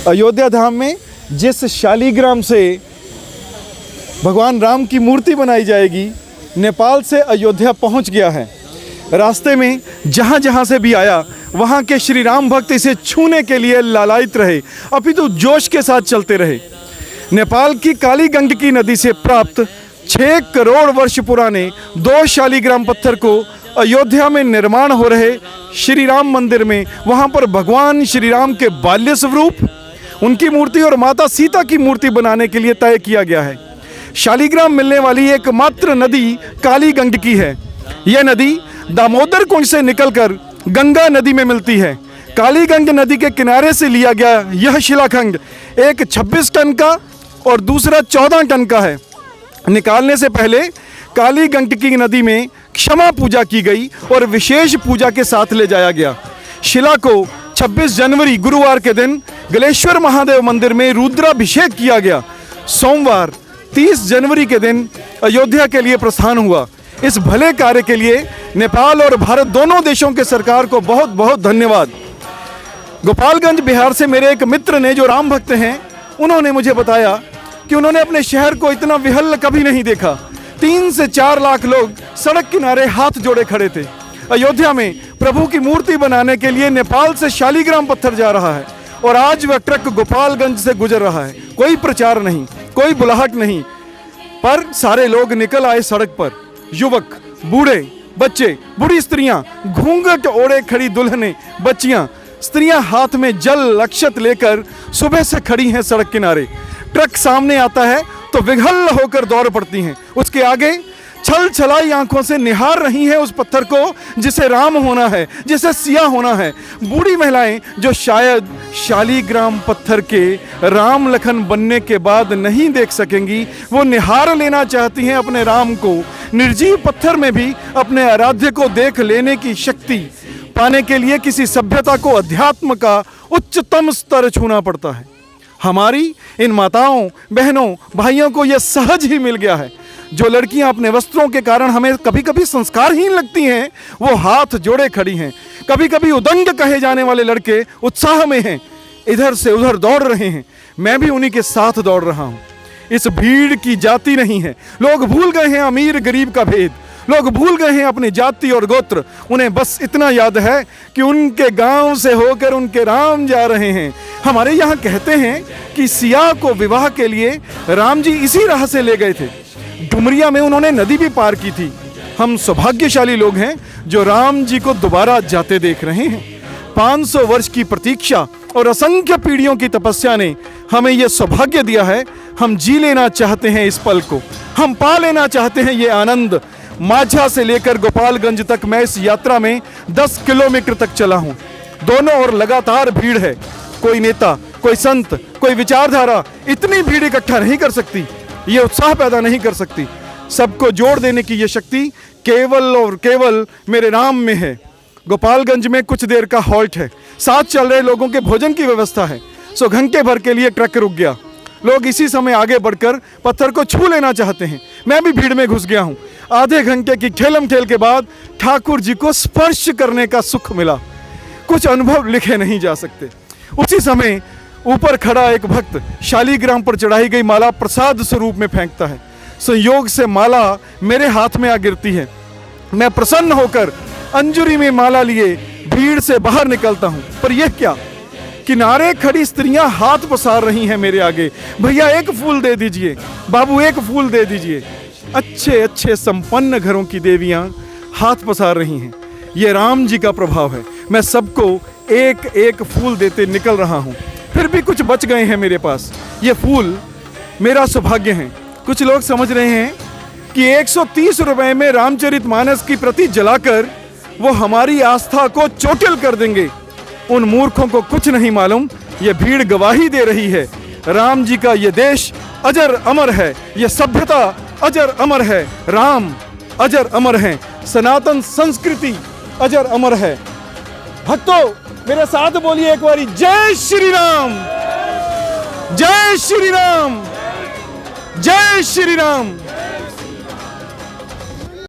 अयोध्या धाम में जिस शालीग्राम से भगवान राम की मूर्ति बनाई जाएगी, नेपाल से अयोध्या पहुंच गया है। रास्ते में जहाँ जहाँ से भी आया वहाँ के श्री राम भक्त इसे छूने के लिए लालायित रहे, अपितु जोश के साथ चलते रहे। नेपाल की काली गंडकी नदी से प्राप्त 6 करोड़ वर्ष पुराने 2 शालीग्राम पत्थर को अयोध्या में निर्माण हो रहे श्री राम मंदिर में, वहाँ पर भगवान श्री राम के बाल्य स्वरूप, उनकी मूर्ति और माता सीता की मूर्ति बनाने के लिए तय किया गया है। शालीग्राम मिलने वाली एकमात्र नदी काली गंडकी है। यह नदी दामोदर कुंड से निकलकर गंगा नदी में मिलती है। काली गंग नदी के किनारे से लिया गया यह शिलाखंड एक 26 टन का और दूसरा 14 टन का है। निकालने से पहले काली गंडकी नदी में क्षमा पूजा की गई और विशेष पूजा के साथ ले जाया गया। शिला को 26 जनवरी गुरुवार के दिन गलेश्वर महादेव मंदिर में रुद्राभिषेक किया गया। सोमवार 30 जनवरी के दिन अयोध्या के लिए प्रस्थान हुआ। इस भले कार्य के लिए नेपाल और भारत दोनों देशों के सरकार को बहुत बहुत धन्यवाद। गोपालगंज बिहार से मेरे एक मित्र ने, जो राम भक्त हैं, उन्होंने मुझे बताया कि उन्होंने अपने शहर को इतना विहल्ल कभी नहीं देखा। 3 से 4 लाख लोग सड़क किनारे हाथ जोड़े खड़े थे। अयोध्या में प्रभु की मूर्ति बनाने के लिए नेपाल से शालीग्राम पत्थर जा रहा है और आज वह ट्रक गोपालगंज से गुजर रहा है। कोई प्रचार नहीं, कोई बुलाहट नहीं, पर सारे लोग निकल आए सड़क पर। युवक, बूढ़े, बच्चे, बूढ़ी स्त्रियां, घूंघट ओढ़े खड़ी दुल्हनें, बच्चियां, स्त्रियां हाथ में जल अक्षत लेकर सुबह से खड़ी हैं सड़क किनारे। ट्रक सामने आता है तो विघल होकर दौड़ पड़ती हैं। उसके आगे छल छलाई आंखों से निहार रही हैं उस पत्थर को जिसे राम होना है, जिसे सिया होना है। बूढ़ी महिलाएं जो शायद शालीग्राम पत्थर के राम लखन बनने के बाद नहीं देख सकेंगी, वो निहार लेना चाहती हैं अपने राम को। निर्जीव पत्थर में भी अपने आराध्य को देख लेने की शक्ति पाने के लिए किसी सभ्यता को अध्यात्म का उच्चतम स्तर छूना पड़ता है। हमारी इन माताओं, बहनों, भाइयों को यह सहज ही मिल गया है। जो लड़कियां अपने वस्त्रों के कारण हमें कभी कभी संस्कारहीन लगती हैं, वो हाथ जोड़े खड़ी हैं। कभी कभी उदंग कहे जाने वाले लड़के उत्साह में हैं, इधर से उधर दौड़ रहे हैं। मैं भी उन्हीं के साथ दौड़ रहा हूं। इस भीड़ की जाति नहीं है। लोग भूल गए हैं अमीर गरीब का भेद। लोग भूल गए हैं अपनी जाति और गोत्र। उन्हें बस इतना याद है कि उनके गांव से होकर उनके राम जा रहे हैं। हमारे यहाँ कहते हैं कि सिया को विवाह के लिए राम जी इसी राह से ले गए थे। डुमरिया में उन्होंने नदी भी पार की थी। हम सौभाग्यशाली लोग हैं जो राम जी को दोबारा जाते देख रहे हैं। 500 वर्ष की प्रतीक्षा और असंख्य पीढ़ियों की तपस्या ने हमें यह सौभाग्य दिया है। हम जी लेना चाहते हैं इस पल को, हम पा लेना चाहते हैं ये आनंद। माझा से लेकर गोपालगंज तक मैं इस यात्रा में 10 किलोमीटर तक चला हूँ। दोनों ओर लगातार भीड़ है। कोई नेता, कोई संत, कोई विचारधारा इतनी भीड़ इकट्ठा नहीं कर सकती, ये उत्साह पैदा नहीं कर सकती। सबको जोड़ देने की ये शक्ति केवल और केवल मेरे राम में है। गोपालगंज में कुछ देर का हॉल्ट है। साथ चल रहे लोगों के भोजन की व्यवस्था है, सो घंटे भर के लिए ट्रक रुक गया। लोग इसी समय आगे बढ़कर पत्थर को छू लेना चाहते हैं। मैं भी भीड़ में घुस गया हूँ। आधे घंटे की ठेलम ठेल के बाद ठाकुर जी को स्पर्श करने का सुख मिला। कुछ अनुभव लिखे नहीं जा सकते। उसी समय ऊपर खड़ा एक भक्त शालीग्राम पर चढ़ाई गई माला प्रसाद स्वरूप में फेंकता है। संयोग से माला मेरे हाथ में आ गिरती है। मैं प्रसन्न होकर अंजुरी में माला लिए भीड़ से बाहर निकलता हूँ, पर यह क्या, किनारे खड़ी स्त्रियां हाथ पसार रही हैं मेरे आगे। भैया एक फूल दे दीजिए, बाबू एक फूल दे दीजिए। अच्छे अच्छे संपन्न घरों की देवियां हाथ पसार रही हैं। ये राम जी का प्रभाव है। मैं सबको एक एक फूल देते निकल रहा हूँ। फिर भी कुछ बच गए हैं मेरे पास। ये फूल मेरा सौभाग्य है। कुछ लोग समझ रहे हैं कि 130 रुपए में रामचरितमानस की प्रति जलाकर वो हमारी आस्था को चोटिल कर देंगे। उन मूर्खों को कुछ नहीं मालूम। ये भीड़ गवाही दे रही है, राम जी का ये देश अजर अमर है, ये सभ्यता अजर अमर है, राम अजर अमर है, सनातन संस्कृति अजर अमर है। भक्तों मेरे साथ बोलिए एक बारी, जय श्री राम, जय श्री राम, जय श्री राम।